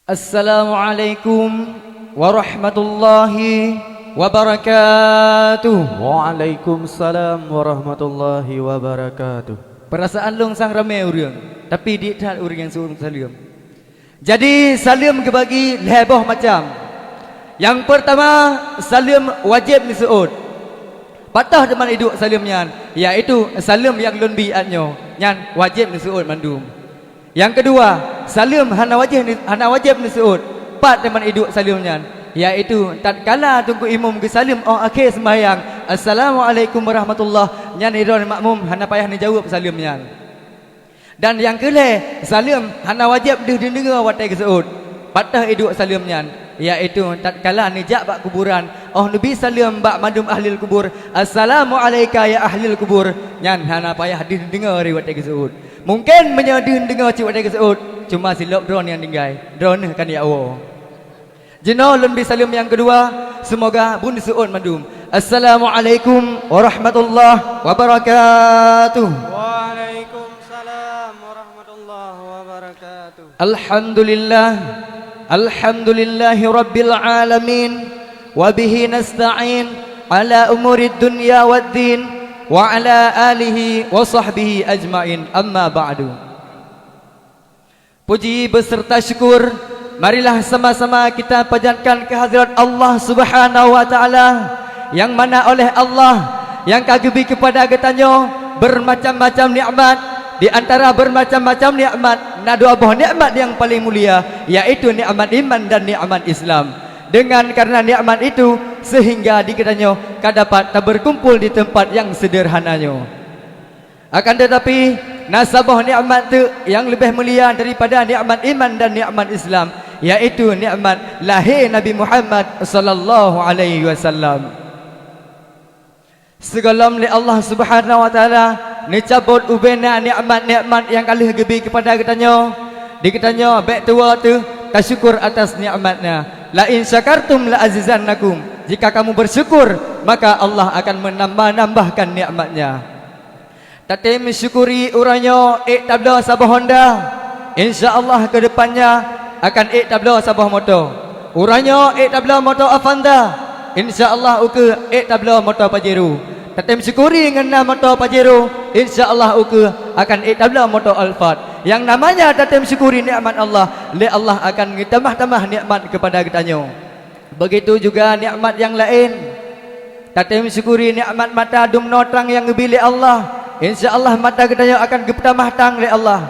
Assalamualaikum warahmatullahi wabarakatuh. Waalaikumsalam warahmatullahi wabarakatuh. Perasaan long sang ramai orang, tapi di tak orang yang suruh salam. Jadi salam kebagi leboh macam. Yang pertama, salam wajib disuut. Patah deman hidup salamnya, iaitu salam yang lun biatnya, yang wajib disuut mandum. Yang kedua, salam hana wajib disuut. Pat deman hidup salamnya, iaitu tatkala tunggu imam ke salam akhir sembahyang, assalamualaikum warahmatullahi, nyan idon makmum hana payah ni jawab salamnya. Dan yang kelih, salam hana wajib dengar watai ke suut. Patah hidup salamnya, iaitu tatkala nijak bak kuburan, Nabi salam bak madum ahli kubur, assalamualaikum ya ahli kubur, nyan hana payah dengar watai ke suut. Mungkin menyadun dengar cik watai ke suut, cuma silap drone yang tinggal, drone kan ya Allah. Jenau lun salam yang kedua, semoga bun suut madum, assalamualaikum warahmatullahi wabarakatuh. Waalaikumsalam warahmatullahi wabarakatuh. Alhamdulillahi rabbil alamin, wabihi nasta'in ala umurid dunya waddin, wa ala alihi wa sahbihi ajma'in, amma ba'du. Puji beserta syukur, marilah sama-sama kita panjatkan kehadirat Allah Subhanahu wa taala, yang mana oleh Allah yang kagumi kepada katanya bermacam-macam nikmat. Di antara bermacam-macam nikmat, ada dua buah nikmat yang paling mulia, yaitu nikmat iman dan nikmat Islam. Dengan karena nikmat itu, sehingga dikatanya kadapat tak berkumpul di tempat yang sederhananya. Akan tetapi nasabah nikmat itu yang lebih mulia daripada nikmat iman dan nikmat Islam, yaitu nikmat lahir Nabi Muhammad sallallahu alaihi wasallam. Segalam li Allah Subhanahu wa taala ni cabut ubena nikmat-nikmat yang kalih gebi kepada katanya. Dikatanya baik tua tu tasyukur atas nikmatnya. La in syakartum la azizannakum. Jika kamu bersyukur, maka Allah akan menambah-nambahkan nikmatnya. Tapi mensyukuri uranya tabla sabah Honda, insya-Allah ke depannya akan tabla sabah motor. Uranya tabla motor Avanza, insya-Allah uke tabla motor Pajero. Tapi mensyukuri ngena motor Pajero, insya-Allah uke akan tabla motor Alphard. Yang namanya tapi mensyukuri nikmat Allah, Allah akan tambah-tambah nikmat kepada kitanya. Begitu juga nikmat yang lain. Tapi mensyukuri nikmat mata dumno terang yang dibeli Allah, insya-Allah mata kitanya akan tambah terang oleh Allah.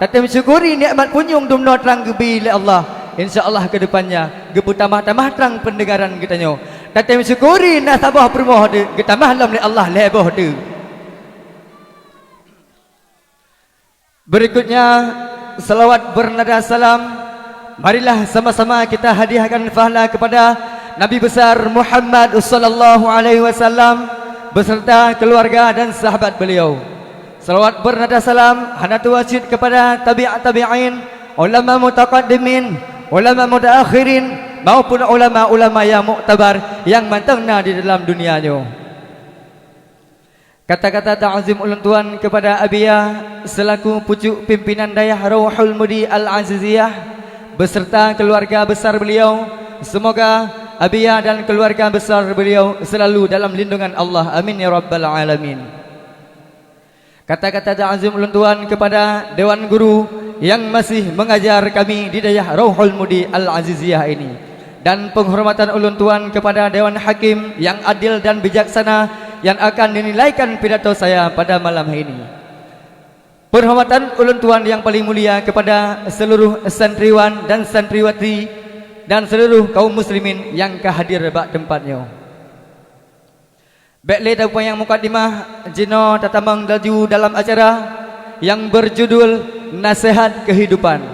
Tapi mensyukuri nikmat punyung dumno terang dibeli Allah, insya-Allah ke depannya tambah-tambah terang pendengaran kitanya. Tapi mensyukuri nasabah permoh tu tambah oleh Allah leboh tu. Berikutnya salawat bernada salam, marilah sama-sama kita hadiahkan pahala kepada Nabi besar Muhammad sallallahu alaihi wasallam beserta keluarga dan sahabat beliau. Salawat bernada salam hanatu wajib kepada tabi'in, ulama mutaqaddimin, ulama mutaakhirin, maupun ulama-ulama yang muktabar yang mantengna di dalam dunianya. Kata-kata ta'zim ulun tuan kepada Abiyah selaku pucuk pimpinan dayah Rawhul Mudi Al-Aziziyah beserta keluarga besar beliau. Semoga Abiyah dan keluarga besar beliau selalu dalam lindungan Allah, amin ya rabbal alamin. Kata-kata ta'zim ulun tuan kepada dewan guru yang masih mengajar kami di dayah Rawhul Mudi Al-Aziziyah ini, dan penghormatan ulun tuan kepada dewan hakim yang adil dan bijaksana yang akan dinilaikan pidato saya pada malam ini. Penghormatan ulun tuan yang paling mulia kepada seluruh santriwan dan santriwati dan seluruh kaum muslimin yang kehadir bak tempatnya. Baiklah dapat yang mukadimah jino tatamang laju dalam acara yang berjudul Nasihat Kehidupan.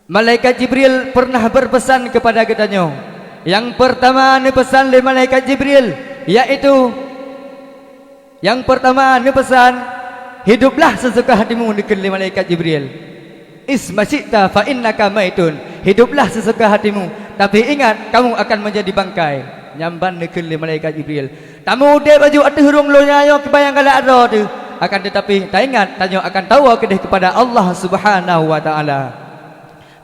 Malaikat Jibril pernah berpesan kepada katanya. Yang pertama ni pesan dari malaikat Jibril, yaitu yang pertama ni pesan, hiduplah sesuka hatimu dikeli malaikat Jibril. Ismasyita fa innaka maitun. Hiduplah sesuka hatimu, tapi ingat kamu akan menjadi bangkai. Nyamban dikeli malaikat Jibril. Tamu de baju atas hurung lo nyayo kebayang kala ada tu. Akan tetapi tak ingat tanya akan tahu kedeh kepada Allah Subhanahu wa taala.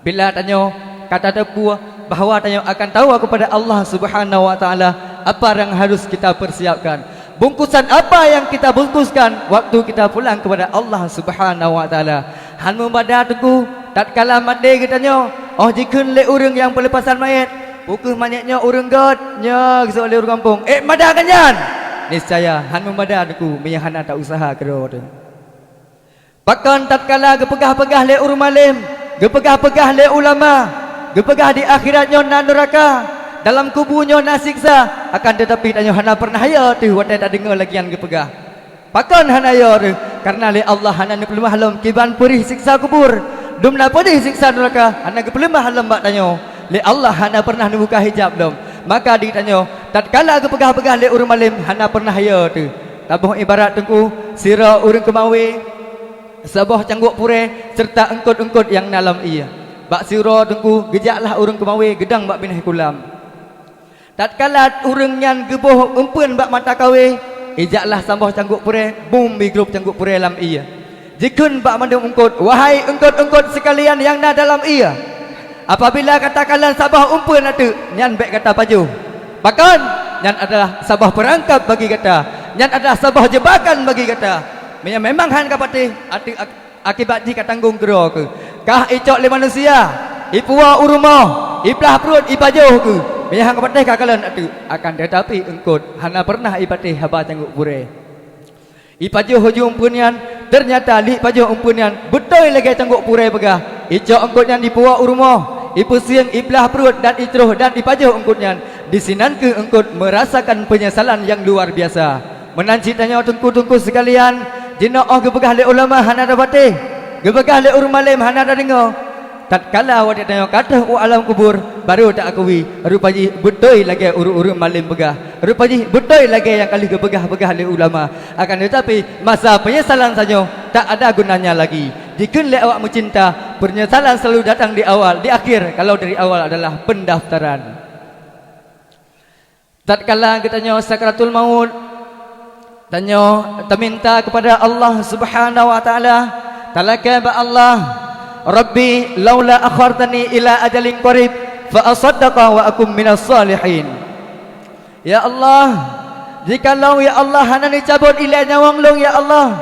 Bila tanya kata tepu bahawa tanya akan tahu kepada Allah Subhanahu wa taala apa yang harus kita persiapkan. Bungkusan apa yang kita bungkuskan waktu kita pulang kepada Allah Subhanahu wa taala. Han membada tengku tatkala mati katanya, oh jikeun le urang yang pelepasan mayat, pukul mayatnya urang god nya gesok le urang kampung. Mada kanyan. Niscaya han membada tengku menyahana tak usaha kero tu. Bahkan tatkala gepegah-pegah le urang malim, gepegah-pegah le ulama, gepegah di akhiratnya nan neraka, dalam kuburnya nak siksa, akan tetapi tanya hana pernah ya tu watai tak dengar lagi yang gepegah. Pakan hana ya tu karena le Allah hana nak pelemah halam kiban perih siksa kubur, dum nak perih siksa neraka, hana pelemah halam bak tanya. Le Allah hana pernah buka hijab dom. Maka ditanya, tatkala gepegah-pegah le urang malim hana pernah ya tu. Tabuh ibarat tengku sira urang kemawi, sabah cangguk pure serta engkut-engkut yang dalam ia. Bak sira tengku gejaklah urang kemawi gedang bak binah kulam. Tatkala urang nyan gebuh empeun bak mata kawe, ijaklah sambah cangguk pure bum bi grup cangguk pure dalam ia. Jikeun bak mandung engkut, wahai engkut-engkut sekalian yang na dalam ia. Apabila katakanlah sabah empeun atu, nyan bek kata paju. Bahkan nyan adalah sabah perangkap bagi kata, nyan adalah sabah jebakan bagi kata. Memang han kapati ati akibat jika tanggung gero ke. Kah icok le manusia, ipua urumah, iplah perut ipajuh ke. Memang kapati kakalan atu akan tetapi engkut hana pernah ipati haba cangguk pure. Ipajuh hujung punyan ternyata li pajuh umpunyan betul lagi cangguk pure pegah. Icok engkutnya dipua urumah, ipusiang iplah perut dan itruh dan ipajuh engkutnya. Di sinan ke engkut merasakan penyesalan yang luar biasa. Menanci tanya tungku-tungku sekalian, jina oh gebegah le ulama hana ada batih, gebegah le urang malim hana ada dengar. Tatkala awak tanya kata alam kubur baru tak akui rupanya betul lagi urang malim begah, rupanya betul lagi yang kali gebegah-begah le ulama. Akan tetapi masa penyesalan saja tak ada gunanya lagi. Jika le awak mencinta, penyesalan selalu datang di awal, di akhir. Kalau dari awal adalah pendaftaran. Tatkala kita tanya sakratul maut, tanya minta kepada Allah Subhanahu wa taala, talaka ba Allah, Rabbi laula akhartani ila ajalin qarib fa asaddaqa wa akum minas salihin. Ya Allah, jikalau ya Allah hana ni cabut ila nyawang long ya Allah,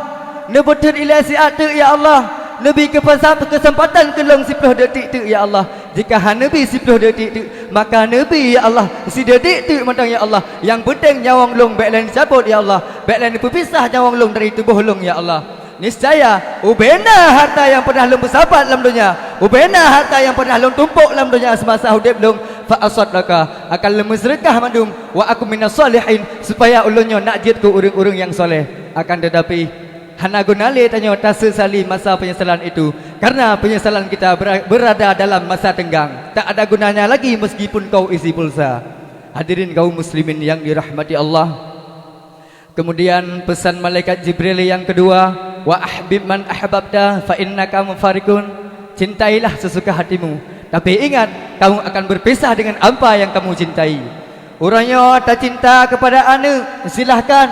nebutun ila siatu ya Allah, Nabi kesempatan kelong 10 detik tu ya Allah. Jika Nabi 10 detik tu, maka Nabi ya Allah si detik tu matang ya Allah. Yang penting nyawang long baik lain cabut ya Allah, baik lain berpisah nyawang long dari tubuh long ya Allah. Niscaya ubena harta yang pernah long bersahabat dalam dunia, ubena harta yang pernah long tumpuk dalam dunia semasa hidup long, fa asadaka akan lemes sedekah mandum wa aku minas salihin, supaya ulunnya nak jid ke urang-urang yang soleh. Akan tetapi hana gunale tanya tak sesali masa penyesalan itu, karena penyesalan kita berada dalam masa tenggang. Tak ada gunanya lagi meskipun kau isi pulsa. Hadirin kaum muslimin yang dirahmati Allah. Kemudian pesan malaikat Jibril yang kedua, wa ahbib man ahbabta fa innaka mufarikun. Cintailah sesuka hatimu, tapi ingat kamu akan berpisah dengan apa yang kamu cintai. Orangnya tak cinta kepada anak, silahkan.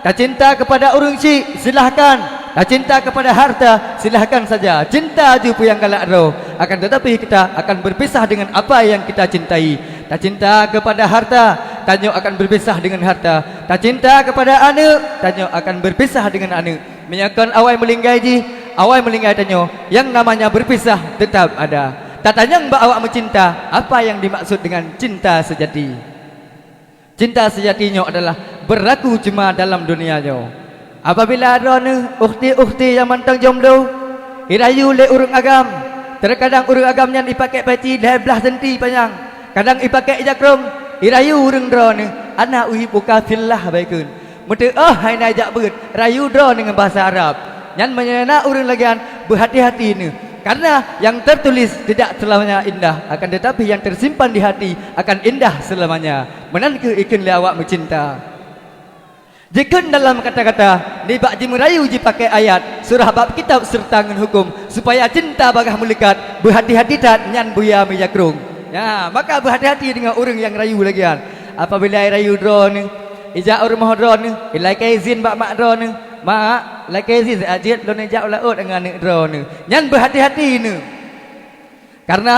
Tak cinta kepada urang cik, silahkan. Tak cinta kepada harta, silahkan saja. Cinta je pun yang galak roh. Akan tetapi kita akan berpisah dengan apa yang kita cintai. Tak cinta kepada harta, tanya akan berpisah dengan harta. Tak cinta kepada anak, tanya akan berpisah dengan anak. Menyakkan awal melinggai ji, awal melinggai tanya, yang namanya berpisah tetap ada. Tak tanya mbak awak mencinta, apa yang dimaksud dengan cinta sejati? Cinta sejatinya adalah berlaku cuma dalam dunianya. Apabila ada ni ukhti-ukhti yang mantang jomblo, irayu le urang agam. Terkadang urang agam yang dipakai peci 12 senti panjang, kadang dipakai jakrom, irayu urang dra ni ana uhi buka fillah baikun. Mute hai na jak beut, rayu dra dengan bahasa Arab. Nyan menyena urang lagian berhati-hati ni. Karena yang tertulis tidak selamanya indah, akan tetapi yang tersimpan di hati akan indah selamanya. Menanku ikan le awak mencinta. Jika dalam kata-kata ni bak ji merayu ji pakai ayat surah bab kitab serta dengan hukum, supaya cinta bagah melekat, berhati-hati tak nyan buya mejakrung. Ya, maka berhati-hati dengan orang yang rayu lagian. Apabila rayu dra ni, ijak rumah dra ni, ilai kai izin bak mak dra ni. Mak, laki zin ajit lo nejak laut dengan nek dra ni. Nyan berhati-hati ni. Karena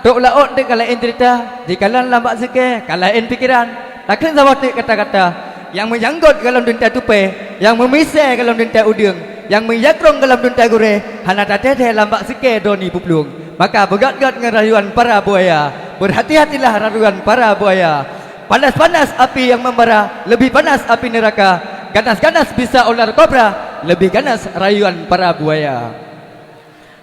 tok laut de kalain cerita, di kalan lambat sikit, kalain pikiran. Takkan sama kata-kata yang menyanggut dalam dunia tupe, yang memisai dalam dunia udang, yang menyakrong dalam dunia gure, hana tateh lambat sikit doni puplung. Maka begat-gat dengan rayuan para buaya, berhati-hatilah rayuan para buaya. Panas-panas api yang membara, lebih panas api neraka. Ganas-ganas bisa ular kobra, lebih ganas rayuan para buaya.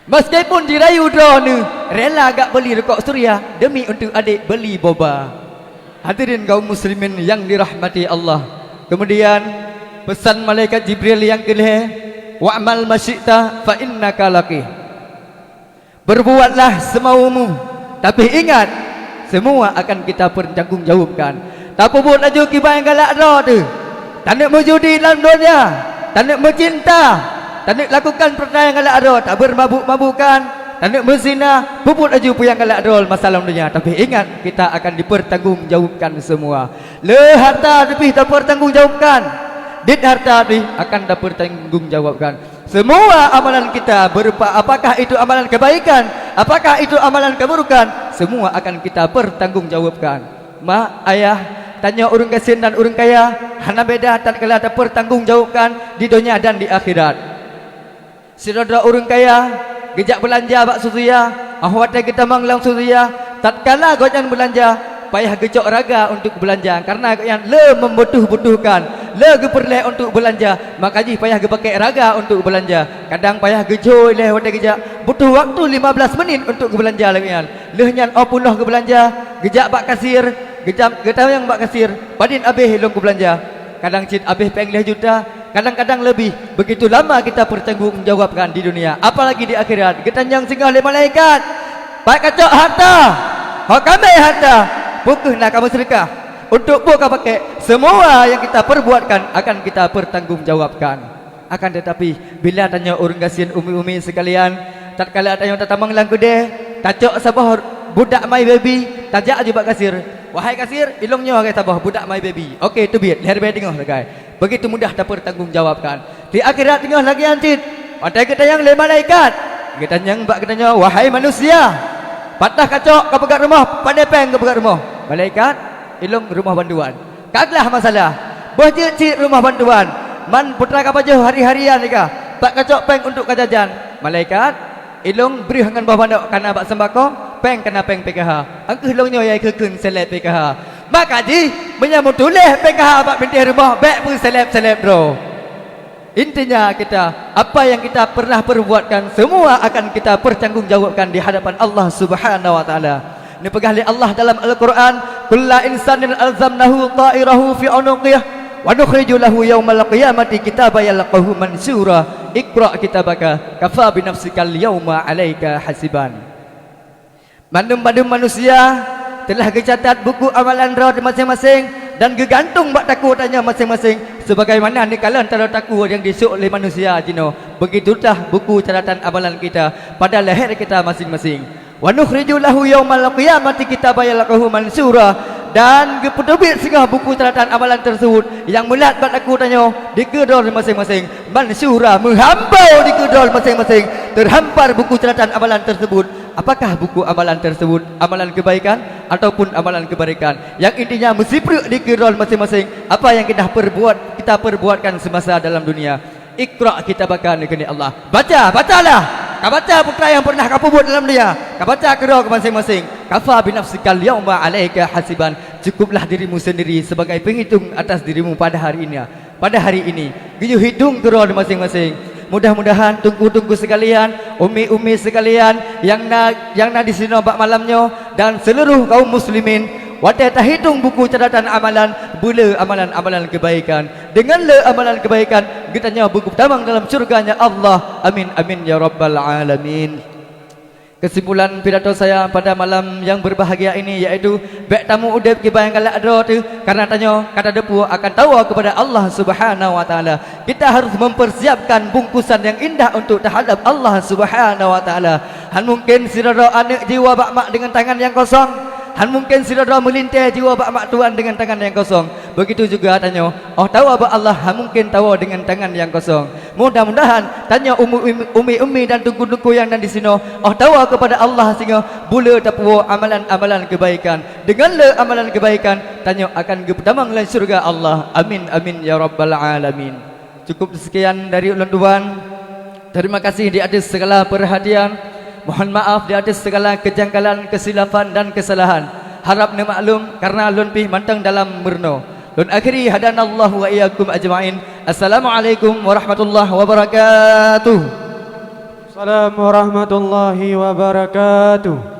Meskipun dirayu drone, rela agak beli rokok surya demi untuk adik beli boba. Hadirin kaum muslimin yang dirahmati Allah. Kemudian pesan malaikat Jibril yang kelih, wa'mal masyi'ta fa innaka laqih. Berbuatlah semaumu, tapi ingat semua akan kita pertanggungjawabkan. Tak buat laju kibai yang galak dah tu. Tak nak berjudi dalam dunia, tak nak bercinta, tak nak lakukan perkara yang galak dah, tak bermabuk-mabukan, tak nak berzina, bubut laju pun yang galak dah masalah dunia. Tapi ingat kita akan dipertanggungjawabkan semua. Le harta lebih tak pertanggungjawabkan. Dit harta lebih akan tak pertanggungjawabkan. Semua amalan kita berupa apakah itu amalan kebaikan, apakah itu amalan keburukan, semua akan kita pertanggungjawabkan. Mak, ayah, tanya orang kasihan dan orang kaya, hana beda tatkala ada pertanggungjawabkan di dunia dan di akhirat. Saudara orang kaya, gejak belanja bak susuya, ahwatnya kita manglang susuya, tatkala gojan belanja, payah gejok raga untuk belanja karena yang le membutuhkan, le geperleh untuk belanja, maka ji payah gepakai raga untuk belanja. Kadang payah gejoi leh wadah gejak, butuh waktu 15 menit untuk belanja lagi kan. Le nyan opuloh ke belanja, gejak bak kasir, gejak yang bak kasir, padin abih long ke belanja. Kadang cit abih pengleh juta, kadang-kadang lebih. Begitu lama kita bertanggungjawabkan di dunia, apalagi di akhirat. Kita yang singgah oleh malaikat, pak kacok harta, hak kami harta, bukanlah kamu sedekah untuk buka pakai. Semua yang kita perbuatkan akan kita pertanggungjawabkan. Akan tetapi bila tanya orang kasihan umi-umi sekalian, tatkala ada yang tatamang lang gede, tacok sabah budak my baby, tajak aja bak kasir. Wahai kasir, ilongnya kai sabah budak my baby. Okey tu biar leher bae tengah lagai. Begitu mudah tak pertanggungjawabkan. Di akhirat tengah lagi ancit. Ada kita yang le malaikat. Kita yang bak katanya wahai manusia, patah kacok ke pegat rumah, pandai peng ke pegat rumah. Malaikat, ilung rumah bantuan. Kaglah masalah. Berjecik rumah bantuan. Man putra kapal jauh hari-harian nikah. Tak kacok peng untuk kajajan. Malaikat, ilung beri hangan bawah banduk karena bak sembako, peng kena peng PKH. Angkuh ilungnya yang kekun seleb PKH. Maka ji, menyambut tulis PKH bak binti rumah, baik pun seleb-seleb bro. Intinya kita, apa yang kita pernah perbuatkan, semua akan kita pertanggungjawabkan di hadapan Allah Subhanahu wa taala. Ini pegah oleh Allah dalam Al-Quran, kullu insanin alzamnahu ta'irahu fi unuqih wa nukhriju lahu yaumal qiyamati kitaban yalqahu mansura iqra kitabaka kafa bi nafsikal yauma 'alaika hasiban. Mandum-mandum manusia telah dicatat buku amalan roh masing-masing dan gegantung bak takutnya masing-masing sebagaimana nikala antara takut yang disuk oleh manusia jino. Begitulah buku catatan amalan kita pada leher kita masing-masing. Wa nukhriju lahu yaumal qiyamati kitaban yalqahu mansura, dan gepedebit singgah buku catatan amalan tersebut yang mulat bak takutnya di kedol masing-masing. Mansura menghambau di kedol masing-masing, terhampar buku catatan amalan tersebut. Apakah buku amalan tersebut? Amalan kebaikan ataupun amalan kebaikan? Yang intinya mesti di kedol masing-masing. Apa yang kita perbuatkan semasa dalam dunia. Iqra kitabaka nikni Allah. Bacalah. Kau baca putra yang pernah kau buat dalam dunia. Kau baca kedua ke masing-masing. Kafa bi nafsikal yauma 'alaika hasiban. Cukuplah dirimu sendiri sebagai penghitung atas dirimu pada hari ini. Pada hari ini, giyu hitung kedua masing-masing. Mudah-mudahan tunggu-tunggu sekalian, umi-umi sekalian yang nak di sini bak malamnya dan seluruh kaum muslimin, wadah tak hitung buku catatan amalan, bula amalan-amalan kebaikan. Dengan le amalan kebaikan, kita nyawa buku tamang dalam surganya Allah. Amin amin ya rabbal alamin. Kesimpulan pidato saya pada malam yang berbahagia ini yaitu baik tamu udep kita yang galak ada tu karena tanya kata depu akan tahu kepada Allah Subhanahu wa taala. Kita harus mempersiapkan bungkusan yang indah untuk terhadap Allah Subhanahu wa taala. Han mungkin sirara anak jiwa bak mak dengan tangan yang kosong, Han mungkin saudara melintas jiwa bak mak tuan dengan tangan yang kosong. Begitu juga tanya, oh tahu apa Allah han mungkin tahu dengan tangan yang kosong. Mudah-mudahan tanya umi dan tungku-tungku yang ada di sini, oh tahu kepada Allah sehingga boleh dapat amalan-amalan kebaikan. Dengan le amalan kebaikan tanya akan kepertamang dalam surga Allah. Amin amin ya rabbal alamin. Cukup sekian dari ulun tuan. Terima kasih di atas segala perhatian. Mohon maaf di atas segala kejanggalan, kesilapan dan kesalahan. Harap ni maklum karena lun pih mantang dalam murno. Lun akhiri hadanallahu wa iyyakum ajma'in. Assalamualaikum warahmatullahi wabarakatuh. Assalamualaikum warahmatullahi wabarakatuh.